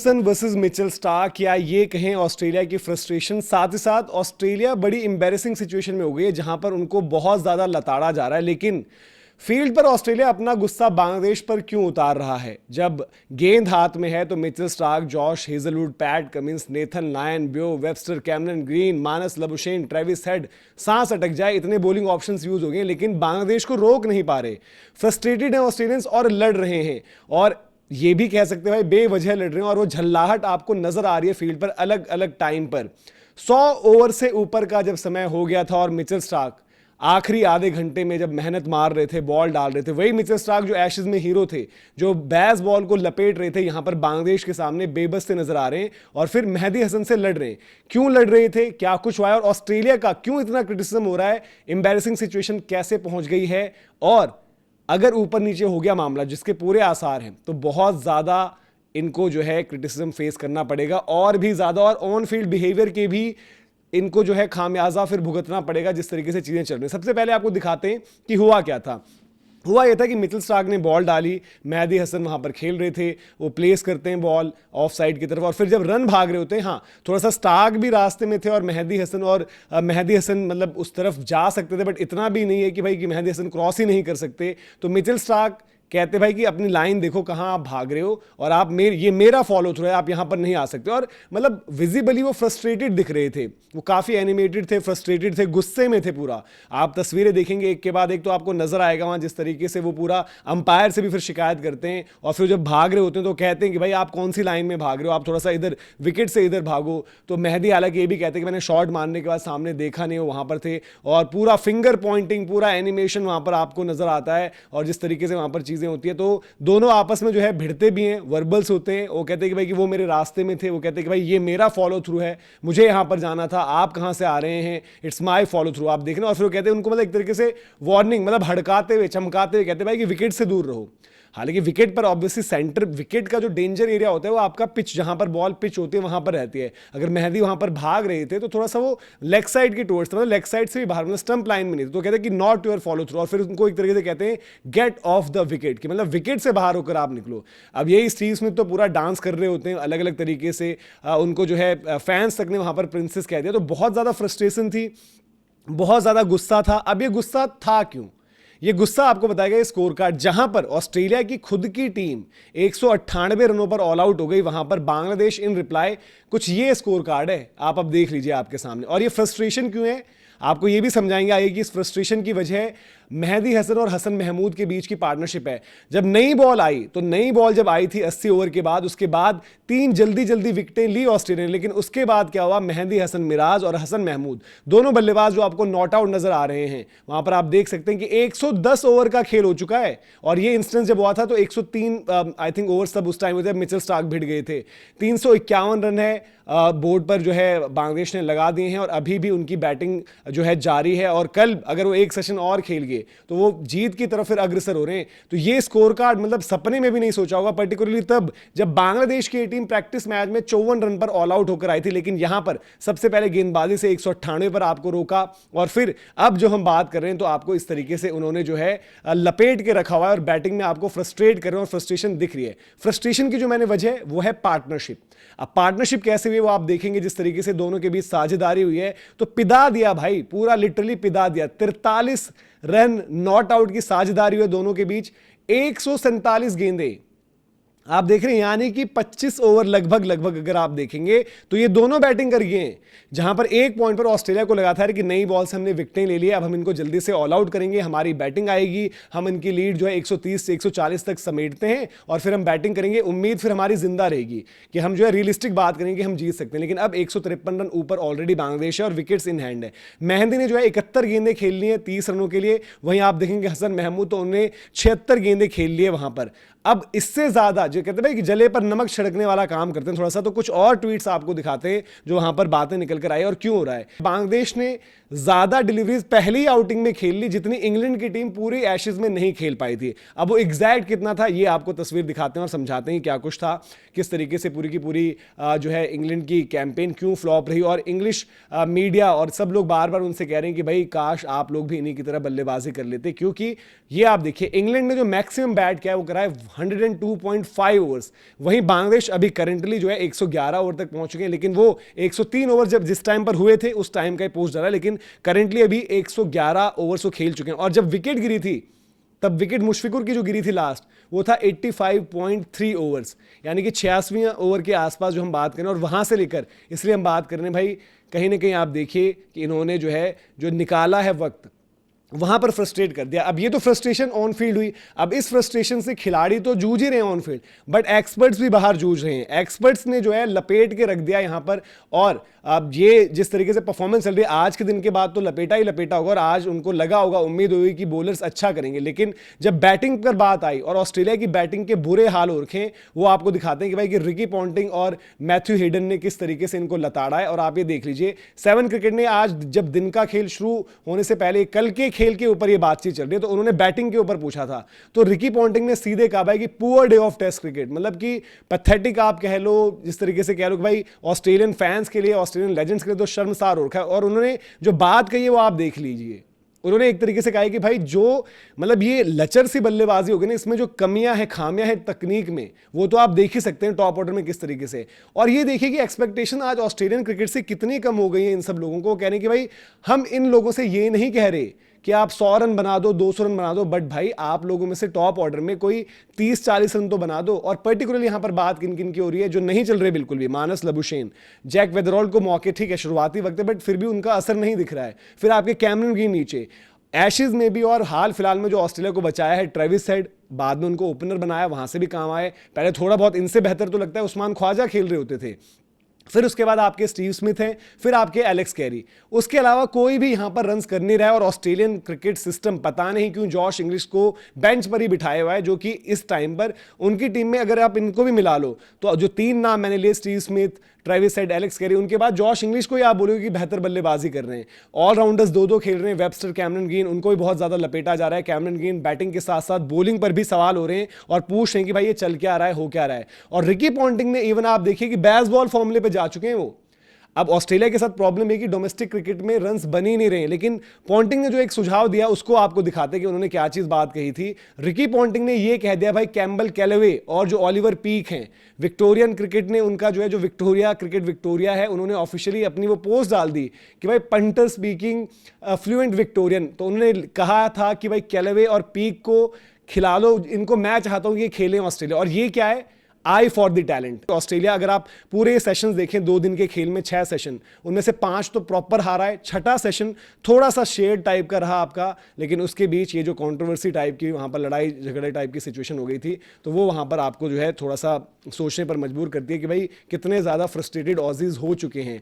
Hasan versus Mitchell Starc, या ये कहें ऑस्ट्रेलिया की फ्रस्ट्रेशन, साथ ही साथ ऑस्ट्रेलिया बड़ी एम्बैरेसिंग सिचुएशन में हो गई है जहां पर उनको बहुत ज्यादा लताड़ा जा रहा है। लेकिन फील्ड पर ऑस्ट्रेलिया अपना गुस्सा बांग्लादेश पर क्यों उतार रहा है? जब गेंद हाथ में है तो Mitchell Starc, Josh Hazlewood, Pat Cummins, Nathan Lyon, Beau Webster, Cameron Green, Marnus Labuschagne, Travis Head, सांस अटक जाए इतने बॉलिंग ऑप्शंस यूज हो गए, लेकिन बांग्लादेश को रोक नहीं पा रहे। फ्रस्ट्रेटेड हैं ऑस्ट्रेलियंस और लड़ रहे हैं, और ये भी कह सकते हैं भाई बेवजह लड़ रहे हैं, और वो झल्लाहट आपको नजर आ रही है फील्ड पर अलग अलग टाइम पर। 100 ओवर से ऊपर का जब समय हो गया था और मिचेल स्टार्क आखिरी आधे घंटे में जब मेहनत मार रहे थे, बॉल डाल रहे थे, वही मिचेल स्टार्क जो एशेज में हीरो थे, जो बैस बॉल को लपेट रहे थे, यहां पर बांग्लादेश के सामने बेबस से नजर आ रहे हैं और फिर मेहदी हसन से लड़ रहे हैं। क्यों लड़ रहे थे, क्या कुछ हुआ है, और ऑस्ट्रेलिया का क्यों इतना क्रिटिसिज्म हो रहा है, एम्बैरेसिंग सिचुएशन कैसे पहुंच गई है, और अगर ऊपर नीचे हो गया मामला जिसके पूरे आसार हैं तो बहुत ज्यादा इनको जो है क्रिटिसिज्म फेस करना पड़ेगा, और भी ज्यादा, और ऑन फील्ड बिहेवियर के भी इनको जो है खामियाजा फिर भुगतना पड़ेगा जिस तरीके से चीजें चल रही हैं। सबसे पहले आपको दिखाते हैं कि हुआ क्या था। हुआ यह था कि मिचेल स्टार्क ने बॉल डाली, मेहदी हसन वहां पर खेल रहे थे, वो प्लेस करते हैं बॉल ऑफ साइड की तरफ, और फिर जब रन भाग रहे होते हैं, हाँ थोड़ा सा स्टार्क भी रास्ते में थे और मेहदी हसन मतलब उस तरफ जा सकते थे, बट इतना भी नहीं है कि भाई कि मेहदी हसन क्रॉस ही नहीं कर सकते। तो मिचेल स्टार्क कहते भाई कि अपनी लाइन देखो कहां आप भाग रहे हो, और आप ये मेरा फॉलो थ्रू है, आप यहां पर नहीं आ सकते। और मतलब विजिबली वो फ्रस्ट्रेटेड दिख रहे थे, वो काफी एनिमेटेड थे, फ्रस्ट्रेटेड थे, गुस्से में थे पूरा। आप तस्वीरें देखेंगे एक के बाद एक तो आपको नजर आएगा वहां जिस तरीके से वो पूरा अंपायर से भी फिर शिकायत करते हैं, और फिर जब भाग रहे होते हैं तो कहते हैं कि भाई आप कौन सी लाइन में भाग रहे हो, आप थोड़ा सा इधर विकेट से इधर भागो। तो मेहदी हालांकि ये भी कहते हैं कि मैंने शॉट मारने के बाद सामने देखा नहीं, वो वहां पर थे, और पूरा फिंगर पॉइंटिंग, पूरा एनिमेशन वहां पर आपको नजर आता है, और जिस तरीके से वहां पर चीजें होती है तो दोनों आपस में जो है भिड़ते भी हैं, वर्बल्स होते हैं। वो कहते हैं कि भाई कि वो मेरे रास्ते में थे, वो कहते हैं कि भाई ये मेरा फॉलो थ्रू है, मुझे यहां पर जाना था, आप कहां से आ रहे हैं, इट्स माय फॉलो थ्रू, आप देख रहे हैं। और फिर वो कहते हैं उनको मतलब एक तरीके से वार्निंग, मतलब हड़काते हुए, चमकाते हुए कहते हैं भाई कि विकेट से दूर रहो। हालांकि विकेट पर ऑब्वियसली सेंटर विकेट का जो डेंजर एरिया होता है वो आपका पिच, जहां पर बॉल पिच होती है वहां पर रहती है। अगर मेहदी वहां पर भाग रहे थे तो थोड़ा सा वो लेग साइड की टूवर्ड्स, मतलब लेग साइड से भी बाहर, मतलब स्टंप लाइन में नहीं थे, तो कहते हैं कि नॉट योर फॉलो थ्रू, और फिर उनको एक तरीके से कहते हैं गेट ऑफ द विकेट, कि मतलब विकेट से बाहर होकर आप निकलो। अब यही स्टीव स्मिथ तो पूरा डांस कर रहे होते हैं अलग अलग तरीके से, उनको जो है फैंस तक ने वहां पर प्रिंसेस कह दिया। तो बहुत ज्यादा फ्रस्ट्रेशन थी, बहुत ज्यादा गुस्सा था। अब ये गुस्सा था क्यों, ये गुस्सा आपको बताएगा ये स्कोर कार्ड, जहां पर ऑस्ट्रेलिया की खुद की टीम 198 रनों पर ऑल आउट हो गई, वहां पर बांग्लादेश इन रिप्लाई कुछ ये स्कोर कार्ड है, आप अब देख लीजिए आपके सामने। और ये फ्रस्ट्रेशन क्यों है आपको ये भी समझाएंगे आगे, कि इस फ्रस्ट्रेशन की वजह मेहदी हसन और हसन महमूद के बीच की पार्टनरशिप है। जब नई बॉल आई, तो नई बॉल जब आई थी 80 ओवर के बाद, उसके बाद 3 जल्दी जल्दी विकेटें ली ऑस्ट्रेलिया ने, लेकिन उसके बाद क्या हुआ, मेहदी हसन मिराज और हसन महमूद दोनों बल्लेबाज जो आपको नॉट आउट नजर आ रहे हैं, वहां पर आप देख सकते हैं कि 110 ओवर का खेल हो चुका है। और ये इंस्टेंस जब हुआ था तो 103 आई थिंक ओवर तब उस टाइम हुए थे, मिचेल स्टार्क भिड़ गए थे। 351 रन है बोर्ड पर जो है बांग्लादेश ने लगा दिए हैं, और अभी भी उनकी बैटिंग जो है जारी है, और कल अगर वो एक सेशन और खेल गए तो वो जीत की तरफ फिर अग्रसर हो रहे हैं। तो ये स्कोर कार्ड मतलब सपने में भी नहीं सोचा होगा, पर्टिकुलरली तब जब बांग्लादेश की टीम प्रैक्टिस मैच में 54 रन पर ऑल आउट होकर आई थी, लेकिन यहां पर सबसे पहले गेंदबाजी से 198 पर आपको रोका, और फिर अब जो हम बात कर रहे हैं तो आपको इस तरीके से उन्होंने जो है लपेट के रखा हुआ है, और बैटिंग में आपको फ्रस्ट्रेट कर रहे हैं, और फ्रस्ट्रेशन दिख रही है। फ्रस्ट्रेशन की जो मैंने वजह वो है पार्टनरशिप। अब पार्टनरशिप कैसे हुई वो आप देखेंगे, जिस तरीके से दोनों के बीच साझेदारी हुई है, तो पिदा दिया भाई, पूरा लिटरली पिदा दिया। 43 रन नॉट आउट की साझेदारी हुई दोनों के बीच, 147 गेंदें आप देख रहे हैं, यानी कि 25 ओवर लगभग अगर आप देखेंगे तो ये दोनों बैटिंग कर गए हैं, जहां पर एक पॉइंट पर ऑस्ट्रेलिया को लगा था कि नई बॉल से हमने विकेटें ले ली, अब हम इनको जल्दी से ऑल आउट करेंगे, हमारी बैटिंग आएगी, हम इनकी लीड जो है 130 से 140 तक समेटते हैं और फिर हम बैटिंग करेंगे, उम्मीद फिर हमारी जिंदा रहेगी कि हम जो है रियलिस्टिक बात करेंगे, हम जीत सकते हैं। लेकिन अब 153 रन ऊपर ऑलरेडी बांग्लादेश है और विकेट्स इन हैंड है। मेहंदी ने जो है 71 गेंदें खेल ली है 30 रनों के लिए, वहीं आप देखेंगे हसन महमूद तो उन्होंने 76 गेंदें खेल ली है वहां पर। अब इससे ज्यादा जो कहते हैं कि जले पर नमक छिड़कने वाला काम करते हैं थोड़ा सा, तो कुछ और ट्वीट्स आपको दिखाते हैं जो वहां पर बातें निकल कर आई और क्यों हो रहा है। बांग्लादेश ने ज्यादा डिलीवरीज पहली आउटिंग में खेल ली जितनी इंग्लैंड की टीम पूरी एशेज में नहीं खेल पाई थी। अब वो एग्जैक्ट कितना था ये आपको तस्वीर दिखाते हैं और समझाते हैं क्या कुछ था, किस तरीके से पूरी की पूरी जो है इंग्लैंड की कैंपेन क्यों फ्लॉप रही। और इंग्लिश मीडिया और सब लोग बार बार उनसे कह रहे हैं कि भाई काश आप लोग भी इन्हीं की तरह बल्लेबाजी कर लेते, क्योंकि ये आप देखिए इंग्लैंड ने जो मैक्सिमम बैट किया है वो करा है 102.5 ओवर्स। वहीं बांग्लादेश अभी करंटली जो है 111 ओवर तक पहुंच चुके हैं, लेकिन वो 103 ओवर जब जिस टाइम पर हुए थे उस टाइम का ही पोस्ट डाला, लेकिन करंटली अभी 111 ओवर्स को खेल चुके हैं। और जब विकेट गिरी थी तब विकेट मुशफिकुर की जो गिरी थी लास्ट, वो था 85.3 ओवर्स, यानी कि 86वें ओवर के आसपास जो हम बात करें। और वहां से लेकर इसलिए हम बात कर रहे हैं भाई, कहीं ना कहीं आप देखिए कि इन्होंने जो है जो निकाला है वक्त, वहां पर फ्रस्ट्रेट कर दिया। अब ये तो फ्रस्ट्रेशन ऑन फील्ड हुई, अब इस फ्रस्ट्रेशन से खिलाड़ी तो जूझ ही रहे हैं ऑन फील्ड, बट एक्सपर्ट्स भी बाहर जूझ रहे हैं। एक्सपर्ट्स ने जो है लपेट के रख दिया यहां पर। और अब ये जिस तरीके से परफॉर्मेंस चल रही है आज के दिन के बाद, तो लपेटा ही लपेटा होगा। और आज उनको लगा होगा, उम्मीद हुई कि बॉलर्स अच्छा करेंगे, लेकिन जब बैटिंग पर बात आई और ऑस्ट्रेलिया की बैटिंग के बुरे हाल हो रखे हैं, वो आपको दिखाते हैं कि भाई कि रिकी पॉन्टिंग और मैथ्यू हेडन ने किस तरीके से इनको लताड़ा है। और आप ये देख लीजिए, 7 क्रिकेट ने आज जब दिन का खेल शुरू होने से पहले कल के खेल के ऊपर ये बातचीत चल रही है, तो उन्होंने बैटिंग के ऊपर पूछा था, तो रिकी पॉन्टिंग ने सीधे कहा भाई कि poor day of test cricket, मतलब कि पैथेटिक आप कह लो, जिस तरीके से कह लो कि भाई ऑस्ट्रेलियन फैंस के लिए, ऑस्ट्रेलियन लेजेंड्स के लिए तो शर्मसार हो रखा है। और उन्होंने जो बात कही है वो आप देख लीजिए, उन्होंने एक तरीके से कहा है कि भाई जो मतलब ये लचर सी बल्लेबाजी होगी ना, इसमें जो कमियां हैं, खामियां हैं तकनीक में, वो तो आप देख ही सकते हैं टॉप ऑर्डर में किस तरीके से। और ये देखिए कि एक्सपेक्टेशन आज ऑस्ट्रेलियन क्रिकेट से कितनी कम हो गई है इन सब लोगों को। कह रहे हैं कि भाई हम इन लोगों से ये नहीं कह रहे कि आप 100 रन बना दो, 200 रन बना दो, बट भाई आप लोगों में से टॉप ऑर्डर में कोई 30-40 रन तो बना दो। और पर्टिकुलरली यहां पर बात किन किन की हो रही है जो नहीं चल रही बिल्कुल भी, मानस लबुशेन, जैक वेदरॉल को मौके ठीक है शुरुआती वक्त है, बट फिर भी उनका असर नहीं दिख रहा है। फिर आपके कैमरन ग्रीन नीचे, एशेज में भी, और हाल फिलहाल में जो ऑस्ट्रेलिया को बचाया है ट्रेविस हेड, बाद में उनको ओपनर बनाया, वहां से भी काम आए। पहले थोड़ा बहुत इनसे बेहतर तो लगता है उस्मान ख्वाजा खेल रहे होते थे। फिर उसके बाद आपके स्टीव स्मिथ हैं, फिर आपके एलेक्स कैरी, उसके अलावा कोई भी यहां पर रन्स कर नहीं रहा है। और ऑस्ट्रेलियन क्रिकेट सिस्टम पता नहीं क्यों जॉश इंग्लिश को बेंच पर ही बिठाया हुआ है, जो कि इस टाइम पर उनकी टीम में अगर आप इनको भी मिला लो तो जो 3 नाम मैंने लिए, Steve Smith, Travis head, Alex Carey, उनके बाद जॉश इंग्लिश को ही आप बोलोगे कि बेहतर बल्लेबाजी कर रहे हैं। ऑलराउंडर्स 2-2 खेल रहे हैं, वेबस्टर, कैमरन ग्रीन, उनको भी बहुत ज्यादा लपेटा जा रहा है। कैमरन ग्रीन बैटिंग के साथ साथ बॉलिंग पर भी सवाल हो रहे हैं और पूछ रहे हैं कि भाई ये चल क्या रहा है, हो क्या रहा है। और रिकी पॉन्टिंग ने इवन आप देखिए कि बेसबॉल फॉर्मूले पे जा चुके हैं वो। अब ऑस्ट्रेलिया के साथ प्रॉब्लम है कि डोमेस्टिक क्रिकेट में रन्स बन ही नहीं रहे, लेकिन पॉन्टिंग ने जो एक सुझाव दिया उसको आपको दिखाते कि उन्होंने क्या चीज बात कही थी। रिकी पॉन्टिंग ने ये कह दिया भाई कैम्बल कैलवे और जो ओलिवर पीक हैं, विक्टोरियन क्रिकेट ने उनका जो है जो विक्टोरिया क्रिकेट विक्टोरिया है, उन्होंने ऑफिशियली अपनी वो पोस्ट डाल दी कि भाई पंटर स्पीकिंग फ्लुएंट विक्टोरियन। तो उन्होंने कहा था कि भाई कैलवे और पीक को खिला लो, इनको मैं चाहता हूं कि ये खेलें ऑस्ट्रेलिया। और ये क्या है, I for the talent. Australia अगर आप पूरे सेशंस देखें, 2 दिन के खेल में 6 सेशन, उनमें से 5 तो प्रॉपर हारा है, 6ठा सेशन थोड़ा सा शेड टाइप का रहा आपका, लेकिन उसके बीच ये जो कंट्रोवर्सी टाइप की वहां पर लड़ाई झगड़े टाइप की सिचुएशन हो गई थी, तो वो वहां पर आपको जो है थोड़ा सा सोचने पर मजबूर करती है कि भाई कितने ज़्यादा फ्रस्ट्रेटेड ऑजीज हो चुके हैं।